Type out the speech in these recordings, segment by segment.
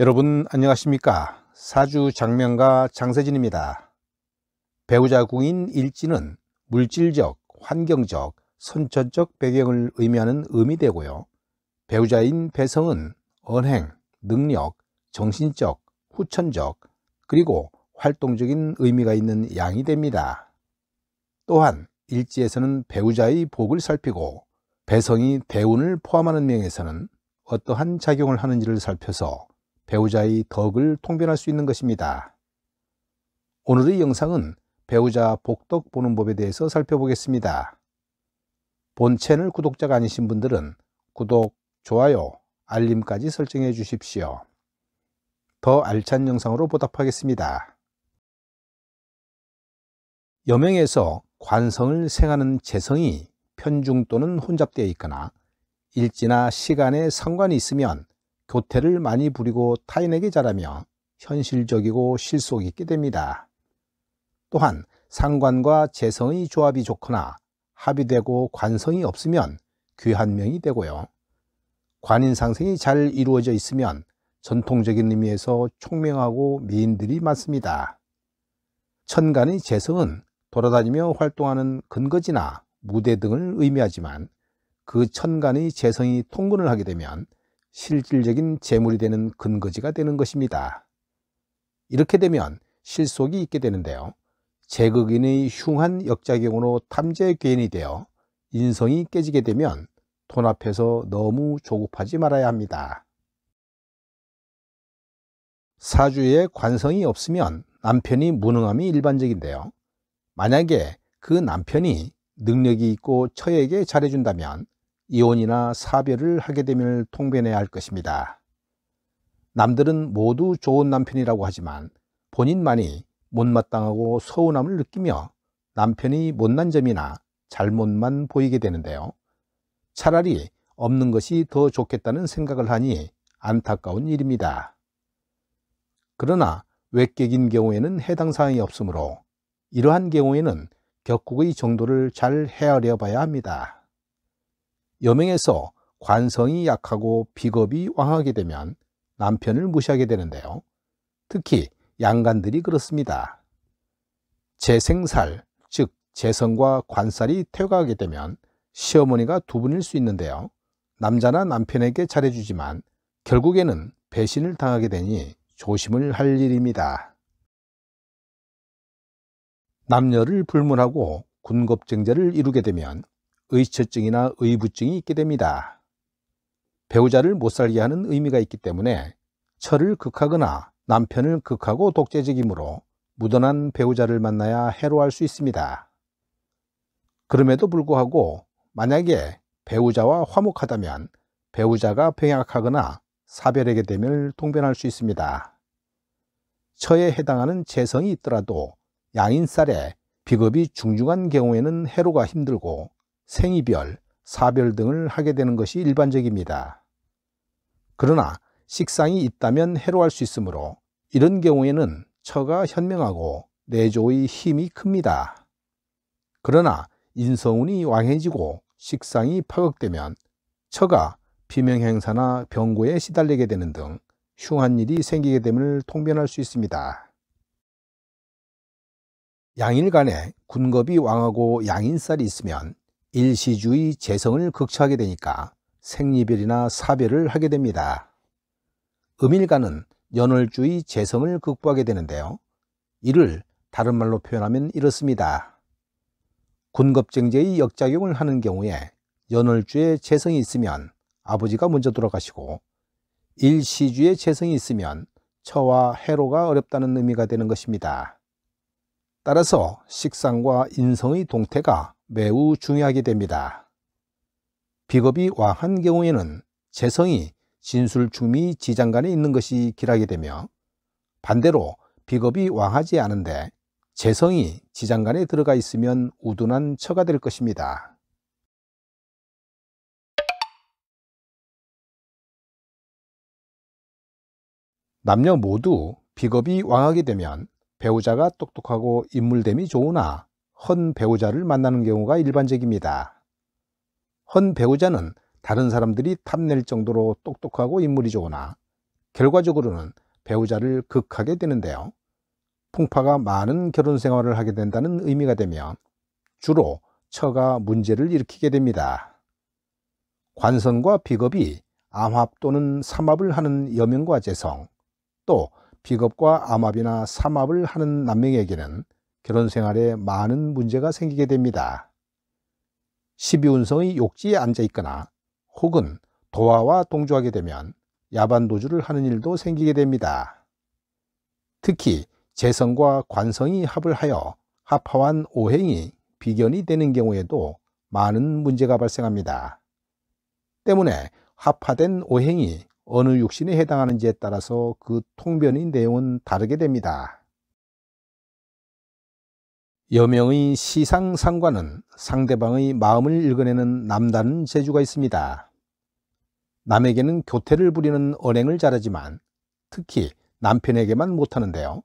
여러분 안녕하십니까? 사주 장명가 장세진입니다. 배우자 궁인 일지는 물질적, 환경적, 선천적 배경을 의미하는 음이 되고요. 배우자인 배성은 언행, 능력, 정신적, 후천적, 그리고 활동적인 의미가 있는 양이 됩니다. 또한 일지에서는 배우자의 복을 살피고 배성이 대운을 포함하는 명에서는 어떠한 작용을 하는지를 살펴서 배우자의 덕을 통변할 수 있는 것입니다. 오늘의 영상은 배우자 복덕 보는 법에 대해서 살펴보겠습니다. 본 채널 구독자가 아니신 분들은 구독, 좋아요, 알림까지 설정해 주십시오. 더 알찬 영상으로 보답하겠습니다. 여명에서 관성을 생하는 재성이 편중 또는 혼잡되어 있거나 일지나 시간에 상관이 있으면 교태를 많이 부리고 타인에게 잘하며 현실적이고 실속 있게 됩니다. 또한 상관과 재성의 조합이 좋거나 합의되고 관성이 없으면 귀한명이 되고요. 관인상생이 잘 이루어져 있으면 전통적인 의미에서 총명하고 미인들이 많습니다. 천간의 재성은 돌아다니며 활동하는 근거지나 무대 등을 의미하지만 그 천간의 재성이 통근을 하게 되면 실질적인 재물이 되는 근거지가 되는 것입니다. 이렇게 되면 실속이 있게 되는데요. 제극인의 흉한 역작용으로 탐재 괴인이 되어 인성이 깨지게 되면 돈 앞에서 너무 조급하지 말아야 합니다. 사주에 관성이 없으면 남편이 무능함이 일반적인데요. 만약에 그 남편이 능력이 있고 처에게 잘해준다면 이혼이나 사별을 하게 되면 통변해야 할 것입니다. 남들은 모두 좋은 남편이라고 하지만 본인만이 못마땅하고 서운함을 느끼며 남편이 못난 점이나 잘못만 보이게 되는데요. 차라리 없는 것이 더 좋겠다는 생각을 하니 안타까운 일입니다. 그러나 외격인 경우에는 해당 사항이 없으므로 이러한 경우에는 격국의 정도를 잘 헤아려 봐야 합니다. 여명에서 관성이 약하고 비겁이 왕하게 되면 남편을 무시하게 되는데요. 특히 양간들이 그렇습니다. 재생살, 즉 재성과 관살이 퇴화하게 되면 시어머니가 두 분일 수 있는데요. 남자나 남편에게 잘해주지만 결국에는 배신을 당하게 되니 조심을 할 일입니다. 남녀를 불문하고 군겁쟁제를 이루게 되면 의처증이나 의부증이 있게 됩니다. 배우자를 못살게 하는 의미가 있기 때문에 처를 극하거나 남편을 극하고 독재적이므로 무던한 배우자를 만나야 해로할 수 있습니다. 그럼에도 불구하고 만약에 배우자와 화목하다면 배우자가 병약하거나 사별하게 되면 통변할 수 있습니다. 처에 해당하는 재성이 있더라도 양인살에 비겁이 중중한 경우에는 해로가 힘들고 생이별, 사별 등을 하게 되는 것이 일반적입니다. 그러나 식상이 있다면 해로할 수 있으므로 이런 경우에는 처가 현명하고 내조의 힘이 큽니다. 그러나 인성운이 왕해지고 식상이 파극되면 처가 비명행사나 병고에 시달리게 되는 등 흉한 일이 생기게 됨을 통변할 수 있습니다. 양일간에 군겁이 왕하고 양인살이 있으면 일시주의 재성을 극처하게 되니까 생리별이나 사별을 하게 됩니다. 음일간은 연월주의 재성을 극부하게 되는데요. 이를 다른 말로 표현하면 이렇습니다. 군겁쟁제의 역작용을 하는 경우에 연월주에 재성이 있으면 아버지가 먼저 돌아가시고 일시주에 재성이 있으면 처와 해로가 어렵다는 의미가 되는 것입니다. 따라서 식상과 인성의 동태가 매우 중요하게 됩니다. 비겁이 왕한 경우에는 재성이 진술중미 지장간에 있는 것이 길하게 되며 반대로 비겁이 왕하지 않은데 재성이 지장간에 들어가 있으면 우둔한 처가 될 것입니다. 남녀 모두 비겁이 왕하게 되면 배우자가 똑똑하고 인물됨이 좋으나 헌 배우자를 만나는 경우가 일반적입니다. 헌 배우자는 다른 사람들이 탐낼 정도로 똑똑하고 인물이 좋으나 결과적으로는 배우자를 극하게 되는데요. 풍파가 많은 결혼 생활을 하게 된다는 의미가 되며 주로 처가 문제를 일으키게 됩니다. 관성과 비겁이 암합 또는 삼합을 하는 여명과 재성, 또 비겁과 암합이나 삼합을 하는 남명에게는 결혼 생활에 많은 문제가 생기게 됩니다. 12운성의 욕지에 앉아 있거나 혹은 도화와 동조하게 되면 야반도주를 하는 일도 생기게 됩니다. 특히 재성과 관성이 합을 하여 합화한 오행이 비견이 되는 경우에도 많은 문제가 발생합니다. 때문에 합화된 오행이 어느 육신에 해당하는지에 따라서 그 통변의 내용은 다르게 됩니다. 여명의 시상상관은 상대방의 마음을 읽어내는 남다른 재주가 있습니다. 남에게는 교태를 부리는 언행을 잘하지만 특히 남편에게만 못하는데요.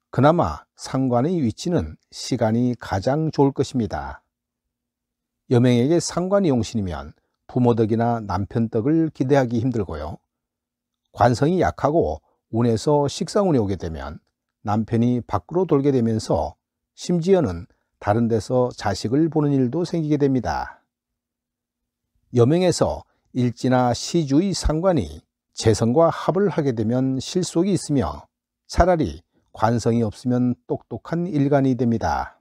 그나마 상관의 위치는 시간이 가장 좋을 것입니다. 여명에게 상관이 용신이면 부모 덕이나 남편 덕을 기대하기 힘들고요. 관성이 약하고 운에서 식상운이 오게 되면 남편이 밖으로 돌게 되면서 심지어는 다른 데서 자식을 보는 일도 생기게 됩니다. 여명에서 일지나 시주의 상관이 재성과 합을 하게 되면 실속이 있으며 차라리 관성이 없으면 똑똑한 일간이 됩니다.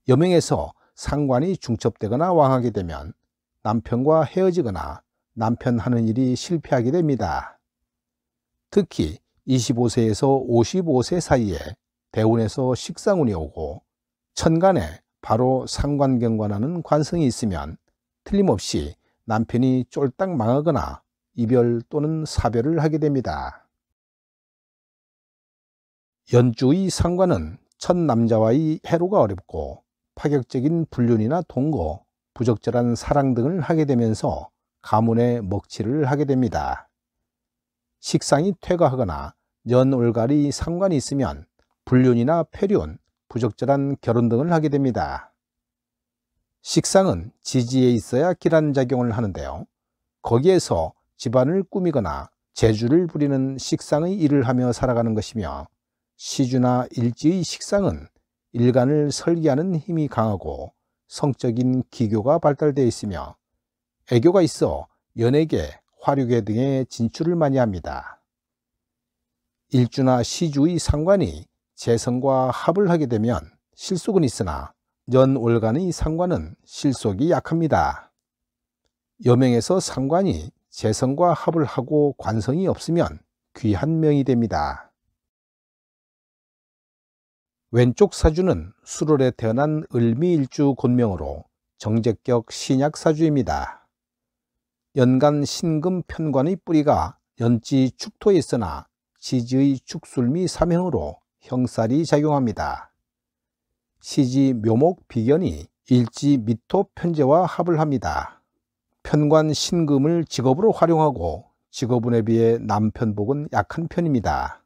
여명에서 상관이 중첩되거나 왕하게 되면 남편과 헤어지거나 남편 하는 일이 실패하게 됩니다. 특히 25세에서 55세 사이에 대운에서 식상운이 오고 천간에 바로 상관경관하는 관성이 있으면 틀림없이 남편이 쫄딱 망하거나 이별 또는 사별을 하게 됩니다. 연주의 상관은 첫 남자와의 해로가 어렵고 파격적인 불륜이나 동거, 부적절한 사랑 등을 하게 되면서 가문의 먹칠을 하게 됩니다. 식상이 퇴가하거나 연올갈이 상관이 있으면 불륜이나 폐륜, 부적절한 결혼 등을 하게 됩니다. 식상은 지지에 있어야 기란작용을 하는데요. 거기에서 집안을 꾸미거나 재주를 부리는 식상의 일을 하며 살아가는 것이며 시주나 일지의 식상은 일간을 설계하는 힘이 강하고 성적인 기교가 발달되어 있으며 애교가 있어 연예계, 화류계 등에 진출을 많이 합니다. 일주나 시주의 상관이 재성과 합을 하게 되면 실속은 있으나 연올간의 상관은 실속이 약합니다. 여명에서 상관이 재성과 합을 하고 관성이 없으면 귀한 명이 됩니다. 왼쪽 사주는 수월에 태어난 을미일주 곤명으로 정제격 신약사주입니다. 연간 신금 편관의 뿌리가 연지 축토에 있으나 시지의 축술미 삼형으로 형살이 작용합니다. 시지 묘목 비견이 일지 미토 편제와 합을 합니다. 편관 신금을 직업으로 활용하고 직업운에 비해 남편복은 약한 편입니다.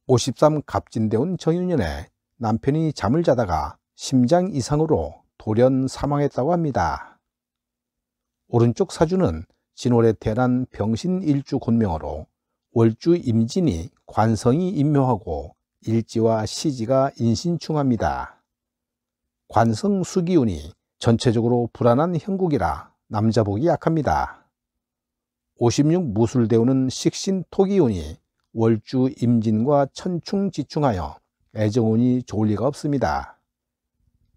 53 갑진대운 정유년에 남편이 잠을 자다가 심장 이상으로 돌연 사망했다고 합니다. 오른쪽 사주는 진월에 태어난 병신일주 곤명으로 월주 임진이 관성이 임묘하고 일지와 시지가 인신충합니다. 관성 수기운이 전체적으로 불안한 형국이라 남자복이 약합니다. 56 무술대운은 식신 토기운이 월주 임진과 천충지충하여 애정운이 좋을 리가 없습니다.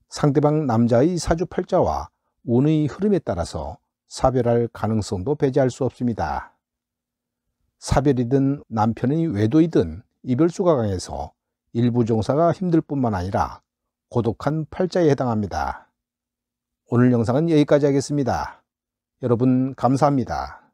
상대방 남자의 사주팔자와 운의 흐름에 따라서 사별할 가능성도 배제할 수 없습니다. 사별이든 남편의 외도이든 이별수가 강해서 일부 종사가 힘들 뿐만 아니라 고독한 팔자에 해당합니다. 오늘 영상은 여기까지 하겠습니다. 여러분 감사합니다.